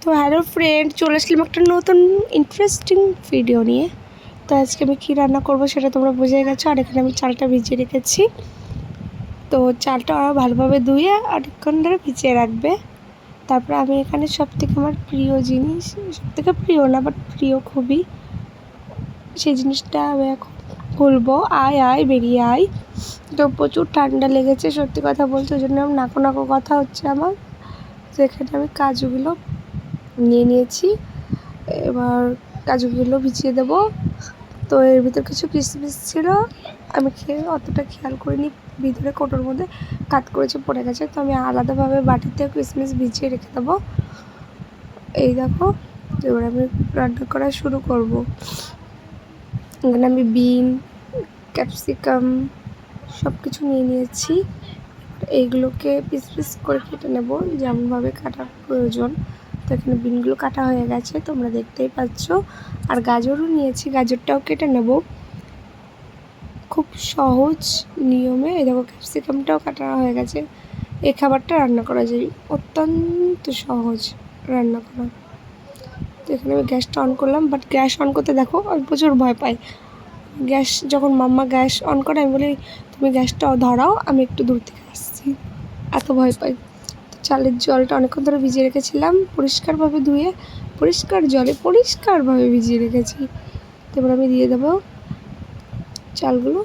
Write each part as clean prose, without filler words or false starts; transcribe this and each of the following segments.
তো hello friend, চলে আসলাম একটা নতুন ইন্টারেস্টিং ভিডিও নিয়ে। তো আজকে আমি কী রান্না করবো সেটা তোমরা বুঝে গেছো। আর এখানে আমি চালটা ভিজিয়ে রেখেছি। তো চালটা ভালোভাবে ধুয়ে অনেকক্ষণ ধরে ভিজিয়ে রাখবে। তারপরে আমি এখানে সবথেকে আমার প্রিয় জিনিস, সবথেকে প্রিয় না বাট প্রিয় খুবই, সেই জিনিসটা আমি এখন বলবো। আয় আয় বেরিয়ে আয়। তো প্রচুর ঠান্ডা লেগেছে সত্যি কথা বলতে, ওই জন্য নাকো নাকো কথা হচ্ছে আমার। তো এখানে আমি কাজুগুলো নিয়ে নিয়েছি, এবার কাজুগুলো ভিজিয়ে দেবো। তো এর ভিতর কিছু কিশমিশ ছিল, আমি অতটা খেয়াল করিনি, ভিতরে কোটোর মধ্যে কাট করেছে পড়ে গেছে। তো আমি আলাদাভাবে বাটিতে কিশমিশ ভিজিয়ে রেখে দেবো। এই দেখো, এবার আমি রান্না করা শুরু করব। এখানে আমি বিন, ক্যাপসিকাম সব কিছু নিয়ে নিয়েছি। এইগুলোকে পিস পিস করে কেটে নেব যেমনভাবে কাটার প্রয়োজন। তো এখানে বিনগুলো কাটা হয়ে গেছে, তোমরা দেখতেই পাচ্ছ। আর গাজরও নিয়েছি, গাজরটাও কেটে নেব খুব সহজ নিয়মে। এই দেখো, ক্যাপসিকামটাও কাটা হয়ে গেছে। এই খাবারটা রান্না করা যায়, অত্যন্ত সহজ রান্না করা। তো এখানে আমি গ্যাসটা অন করলাম, বাট গ্যাস অন করতে দেখো আমি প্রচুর ভয় পাই। গ্যাস যখন মাম্মা গ্যাস অন করে আমি বলি তুমি গ্যাসটা ধরাও, আমি একটু দূর থেকে আসছি, এত ভয় পাই। তো চালের জলটা অনেকক্ষণ ধরে ভিজিয়ে রেখেছিলাম, পরিষ্কারভাবে ধুয়ে পরিষ্কার জলে পরিষ্কারভাবে ভিজিয়ে রেখেছি। তো এবার আমি দিয়ে দেবো চালগুলো।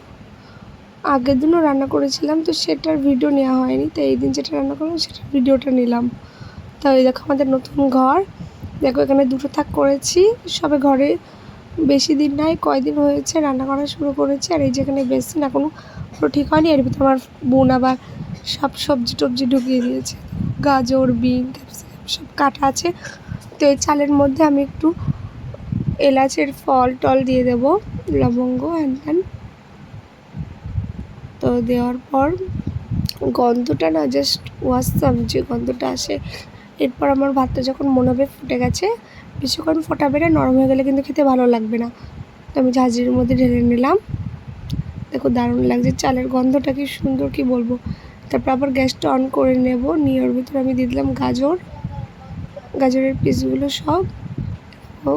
আগের দিনও রান্না করেছিলাম, তো সেটার ভিডিও নেওয়া হয়নি, তো এই দিন যেটা রান্না করলাম সেটার ভিডিওটা নিলাম। তো এই দেখো আমাদের নতুন ঘর, দেখো এখানে দুটো থাক করেছি। সবে ঘরে বেশি দিন নাই, কয়দিন হয়েছে রান্না করা শুরু করেছি। আর এই যেখানে বেসিন এখনও পুরো ঠিক হয়নি, এর ভিতরে আমার বোন আবার সব সবজি টবজি ঢুকিয়ে দিয়েছে। গাজর, বিন, ক্যাপসিকাম সব কাটা আছে। তো এই চালের মধ্যে আমি একটু এলাচের ফল টল দিয়ে দেবো, লবঙ্গ হ্যান ত্যান। তো দেওয়ার পর গন্ধটা না জাস্ট ওয়াসাম, যে গন্ধটা আসে। এরপর আমার ভাতটা যখন মনে হবে ফুটে গেছে, বেশিক্ষণ ফোটাবে না, নরম হয়ে গেলে কিন্তু খেতে ভালো লাগবে না। তো আমি ঝাঁঝরির মধ্যে ঢেলে নিলাম। দেখো দারুণ লাগছে, চালের গন্ধটা কি সুন্দর কি বলবো। তারপর আবার গ্যাসটা অন করে নেব, নিয়ে ওর ভিতরে আমি দিয়ে দিলাম গাজরের পিসগুলো সব। ও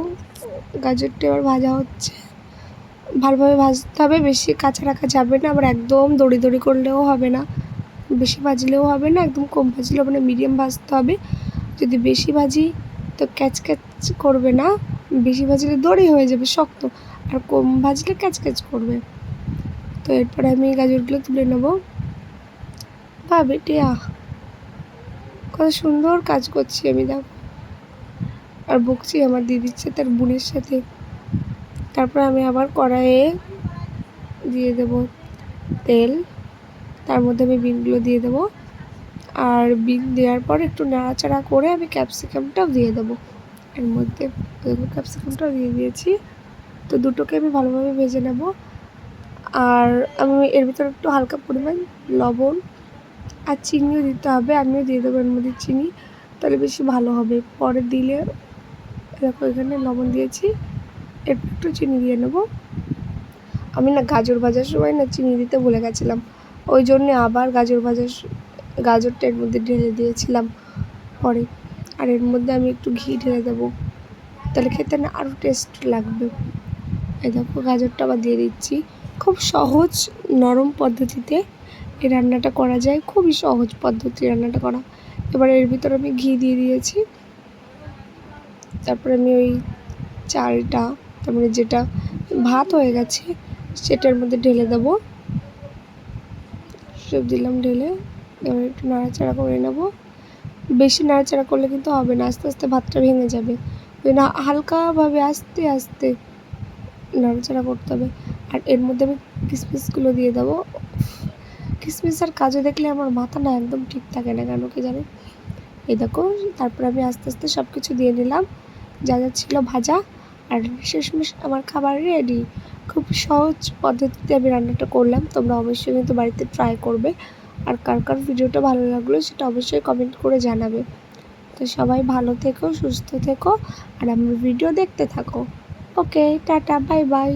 গাজরটা এবার ভাজা হচ্ছে, ভালোভাবে ভাজতে হবে, বেশি কাঁচা রাখা যাবে না, আবার একদম দড়ি দড়ি করলেও হবে না, বেশি ভাজলেও হবে না, একদম কম ভাজলেও হবে না, মিডিয়াম ভাজতে হবে। যদি বেশি ভাজি তো ক্যাচ ক্যাচ করবে না, বেশি ভাজলে দড়ি হয়ে যাবে শক্ত, আর কম ভাজলে ক্যাচ ক্যাচ করবে। তো এরপরে আমি গাজরগুলো তুলে নেব। বা বেটিয়া কত সুন্দর কাজ করছি আমি, দেখো। আর বকছি আমার দিদির সাথে তার বোনের সাথে। তারপর আমি আবার কড়াইয়ে দিয়ে দেব তেল, তার মধ্যে আমি বিনগুলো দিয়ে দেবো। আর বিন দেওয়ার পর একটু নাড়াচাড়া করে আমি ক্যাপসিকামটাও দিয়ে দেবো এর মধ্যে। দেখো ক্যাপসিকামটাও দিয়ে দিয়েছি। তো দুটোকে আমি ভালোভাবে ভেজে নেব। আর আমি এর ভিতরে একটু হালকা পরিমাণ লবণ আর চিনিও দিতে হবে, আমিও দিয়ে দেবো এর মধ্যে চিনি, তাহলে বেশি ভালো হবে। পরে দিলে দেখো এখানে লবণ দিয়েছি, একটু একটু চিনি দিয়ে নেব। আমি না গাজর ভাজার সময় না চিনি দিতে ভুলে গেছিলাম, ওই জন্যে আবার গাজরটা এর মধ্যে ঢেলে দিয়েছিলাম পরে। আর এর মধ্যে আমি একটু ঘি ঢেলে দেবো, তাহলে খেতে না আরও টেস্ট লাগবে। এই দেখো গাজরটা আবার দিয়ে দিচ্ছি। খুব সহজ নরম পদ্ধতিতে এই রান্নাটা করা যায়, খুবই সহজ পদ্ধতি রান্নাটা করা। এবার এর ভিতরে আমি ঘি দিয়ে দিয়েছি। তারপরে আমি ওই চালটা, তার মানে যেটা ভাত হয়ে গেছে সেটার মধ্যে ঢেলে দেবো। সব দিলাম ঢেলে, এবার একটু নাড়াচাড়া করে নেব। বেশি নাড়াচাড়া করলে কিন্তু হবে না, আস্তে আস্তে ভাতটা ভেঙে যাবে। ওই না হালকাভাবে আস্তে আস্তে নাড়াচাড়া করতে হবে। আর এর মধ্যে আমি কিশমিশগুলো দিয়ে দেবো। কিশমিশ আর কাজু দেখলে আমার মাথা না একদম ঠিক থাকে না, কেন কি জানি। এই দেখো, তারপর আমি আস্তে আস্তে সব কিছু দিয়ে নিলাম যা যা ছিল ভাজা। আর শেষমেশ আমার খাবার রেডি। খুব সহজ পদ্ধতিতে আমি রান্নাটা করলাম, তোমরা অবশ্যই কিন্তু বাড়িতে ট্রাই করবে। আর কার কার ভিডিওটা ভালো লাগলো সেটা অবশ্যই কমেন্ট করে জানাবে। তো সবাই ভালো থেকো, সুস্থ থেকো, আর আমার ভিডিও দেখতে থাকো। ওকে, টাটা, বাই বাই।